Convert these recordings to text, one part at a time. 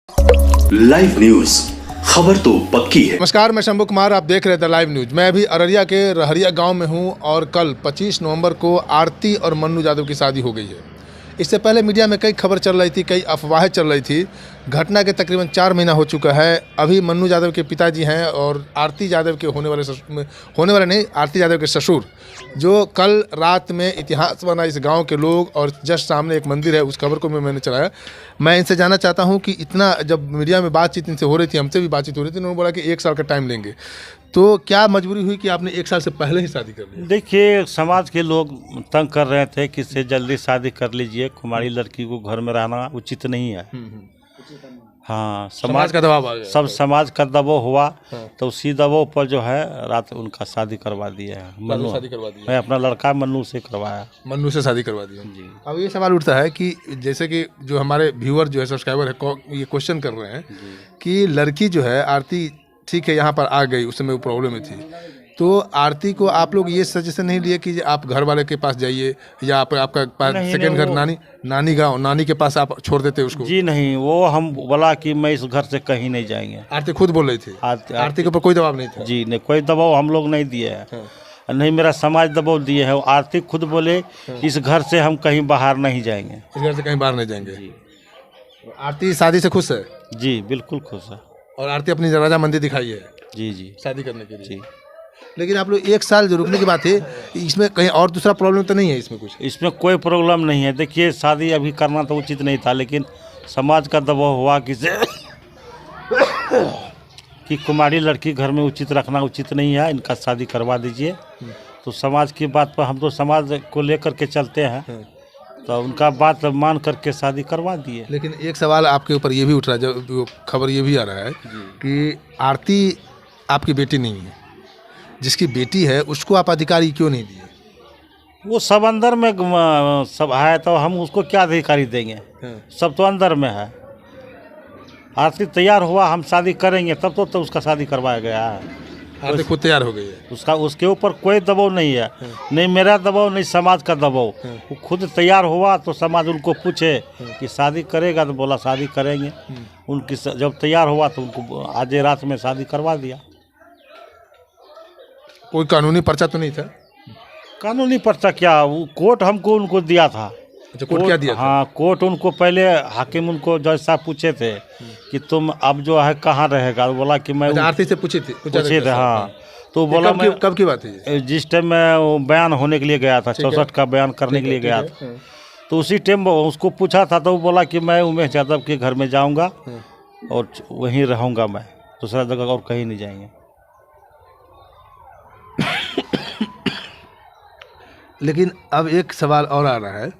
Live news, खबर तो पक्की है। नमस्कार, मैं शंभू कुमार, आप देख रहे थे लाइव न्यूज। मैं अभी अररिया के रहरिया गांव में हूं और कल 25 नवंबर को आरती और मन्नू यादव की शादी हो गई है। इससे पहले मीडिया में कई खबर चल रही थी, कई अफवाहें चल रही थी। घटना के तकरीबन 4 महीना हो चुका है। अभी मन्नू यादव के पिताजी हैं और आरती यादव के होने वाले नहीं, आरती यादव के ससुर, जो कल रात में इतिहास बना इस गांव के लोग, और जस्ट सामने एक मंदिर है, उस खबर को मैंने चलाया। मैं इनसे जानना चाहता हूं कि इतना जब मीडिया में बातचीत इनसे हो रही थी, हमसे भी बातचीत हो रही थी, उन्होंने बोला कि 1 साल का टाइम लेंगे। तो क्या मजबूरी हुई कि आपने 1 साल से पहले ही शादी कर ली? देखिए, समाज के लोग तंग कर रहे थे कि इससे जल्दी शादी कर लीजिए, कुमारी लड़की को घर में रहना उचित नहीं है। हाँ, समाज का दबाव आ गया, सब समाज का दबाव हुआ। हाँ। तो उसी दबाव पर जो है रात उनका शादी करवा दिए हैं। मन्नू शादी करवा दी, मैं अपना लड़का मन्नू से करवाया। मन्नू से शादी करवा दी जी। अब ये सवाल उठता है कि जैसे कि जो हमारे व्यूअर जो है, सब्सक्राइबर है, ये क्वेश्चन कर रहे हैं कि लड़की जो है आरती, ठीक है, यहाँ पर आ गई, उस समय वो प्रॉब्लम में थी, तो आरती को आप लोग ये सजेशन नहीं लिए कि आप घर वाले के पास जाइए, या आपका पास सेकंड घर नानी के पास आप छोड़ देते उसको? जी नहीं, वो हम बोला कि मैं इस घर से कहीं नहीं जाएंगे। आरती खुद बोल रही थी? आरती के ऊपर कोई दबाव नहीं था? जी नहीं, कोई दबाव हम लोग नहीं दिए हैं। नहीं, मेरा समाज दबाव दिए है। आरती खुद बोले इस घर से हम कहीं बाहर नहीं जाएंगे। इस घर से कहीं बाहर नहीं जाएंगे। आरती शादी से खुश है? जी बिल्कुल खुश है। और आरती अपनी रजामंदी दिखाई है जी जी शादी करने के लिए? जी। लेकिन आप लोग 1 साल जो रुकने की बात है, इसमें कहीं और दूसरा प्रॉब्लम तो नहीं है? इसमें कुछ, इसमें कोई प्रॉब्लम नहीं है। देखिए, शादी अभी करना तो उचित नहीं था, लेकिन समाज का दबाव हुआ कि कुमारी लड़की घर में उचित रखना उचित नहीं है, इनका शादी करवा दीजिए। तो समाज की बात पर हम तो समाज को लेकर के चलते हैं, तो उनका बात मान करके शादी करवा दिए। लेकिन एक सवाल आपके ऊपर ये भी उठ रहा है, जो खबर ये भी आ रहा है कि आरती आपकी बेटी नहीं है, जिसकी बेटी है उसको आप अधिकारी क्यों नहीं दिए? वो सब अंदर में सब है, तो हम उसको क्या अधिकारी देंगे? सब तो अंदर में है। आरती तैयार हुआ, हम शादी करेंगे तब तो उसका शादी करवाया गया है। आरती खुद तैयार हो गई है, उसके ऊपर कोई दबाव नहीं है। नहीं मेरा दबाव, नहीं समाज का दबाव। वो खुद तैयार हुआ तो समाज उनको पूछे कि शादी करेगा, तो बोला शादी करेंगे। उनकी जब तैयार हुआ तो उनको आज रात में शादी करवा दिया। कोई कानूनी पर्चा तो नहीं था? कानूनी पर्चा क्या, वो कोर्ट हमको उनको दिया था। अच्छा, कोर्ट क्या दिया था? हाँ, कोर्ट उनको पहले हाकिम उनको जज साहब पूछे थे कि तुम अब जो है कहाँ रहेगा। वो बोला कि मैं आरती से पूछे थे? हाँ। तो बोला कब की बात है? जिस टाइम मैं बयान होने के लिए गया था, 64 का बयान करने के लिए गया था, तो उसी टाइम उसको पूछा था, तो वो बोला कि मैं उमेश यादव के घर में जाऊंगा और वहीं रहूंगा, मैं दूसरा जगह और कहीं नहीं जाएंगे। लेकिन अब एक सवाल और आ रहा है,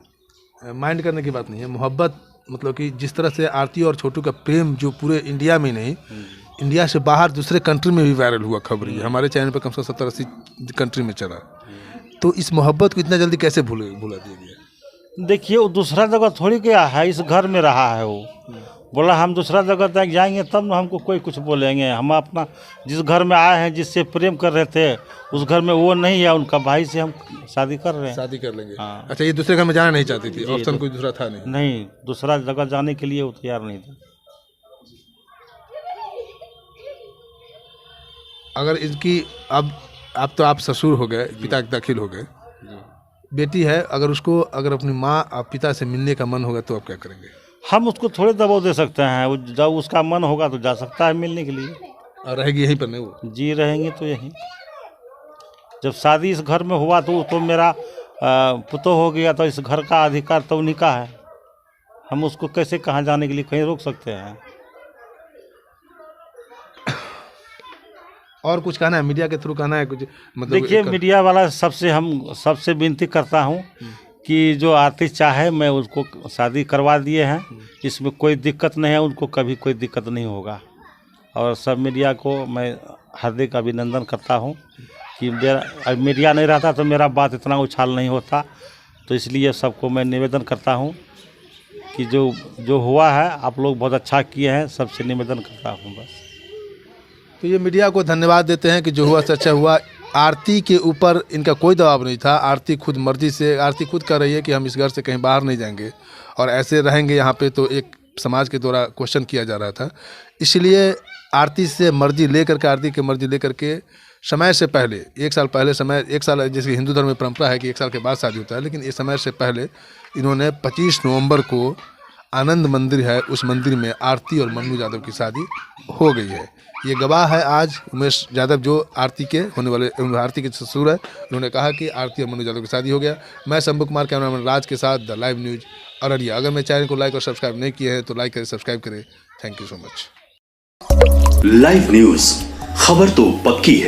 माइंड करने की बात नहीं है, मोहब्बत, मतलब कि जिस तरह से आरती और छोटू का प्रेम जो पूरे इंडिया में नहीं, इंडिया से बाहर दूसरे कंट्री में भी वायरल हुआ खबर है। हमारे चैनल पर कम से कम 70-80 कंट्री में चला। तो इस मोहब्बत को इतना जल्दी कैसे भुला दिया गया? देखिए, वो दूसरा जगह थोड़ी गया है, इस घर में रहा है। वो बोला हम दूसरा जगह तक जाएंगे तब ना हमको कोई कुछ बोलेंगे। हम अपना जिस घर में आए हैं, जिससे प्रेम कर रहे थे, उस घर में वो नहीं है, उनका भाई से हम शादी कर रहे हैं। शादी कर लेंगे? हाँ। अच्छा, ये दूसरे घर में जाना नहीं चाहती थी? ऑप्शन कोई दूसरा था नहीं? नहीं, दूसरा जगह जाने के लिए वो तैयार नहीं था। अगर इनकी अब तो आप ससुर हो गए, पिता दाखिल हो गए, बेटी है, अगर अपनी माँ और पिता से मिलने का मन होगा तो आप क्या करेंगे? हम उसको थोड़े दबाव दे सकते हैं। जब उसका मन होगा तो जा सकता है मिलने के लिए। और रहेगी यहीं पर नहीं वो? जी रहेंगे तो यहीं। जब शादी इस घर में हुआ तो मेरा पुतोह हो गया, तो इस घर का अधिकार तो उन्हीं का है। हम उसको कैसे कहाँ जाने के लिए कहीं रोक सकते हैं? और कुछ कहना है, मीडिया के थ्रू कहना है कुछ? मतलब देखिए, मीडिया वाला सबसे विनती करता हूँ कि जो आरती चाहे, मैं उसको शादी करवा दिए हैं, इसमें कोई दिक्कत नहीं है, उनको कभी कोई दिक्कत नहीं होगा। और सब मीडिया को मैं हार्दिक अभिनंदन करता हूँ कि मीडिया नहीं रहता तो मेरा बात इतना उछाल नहीं होता। तो इसलिए सबको मैं निवेदन करता हूँ कि जो हुआ है, आप लोग बहुत अच्छा किए हैं, सबसे निवेदन करता हूँ बस। तो ये मीडिया को धन्यवाद देते हैं कि जो हुआ सच्चा हुआ। आरती के ऊपर इनका कोई दबाव नहीं था। आरती खुद मर्जी से, आरती खुद कह रही है कि हम इस घर से कहीं बाहर नहीं जाएंगे और ऐसे रहेंगे यहाँ पे, तो एक समाज के द्वारा क्वेश्चन किया जा रहा था। इसलिए आरती से मर्जी लेकर के, आरती की मर्जी लेकर के समय से पहले, 1 साल पहले, समय 1 साल, जैसे हिंदू धर्म में परंपरा है कि 1 साल के बाद शादी होता है, लेकिन इस समय से पहले इन्होंने 25 नवंबर को आनंद मंदिर है, उस मंदिर में आरती और मन्नू यादव की शादी हो गई है। ये गवाह है आज उमेश यादव, जो आरती के होने वाले, आरती के ससुर है। उन्होंने कहा कि आरती और मन्नू यादव की शादी हो गया। मैं शंभू कुमार, कैमरामैन राज के साथ, द लाइव न्यूज़ अररिया। अगर मेरे चैनल को लाइक और सब्सक्राइब नहीं किए हैं तो लाइक करें, सब्सक्राइब करें। Thank you so much. Live news, खबर तो पक्की है।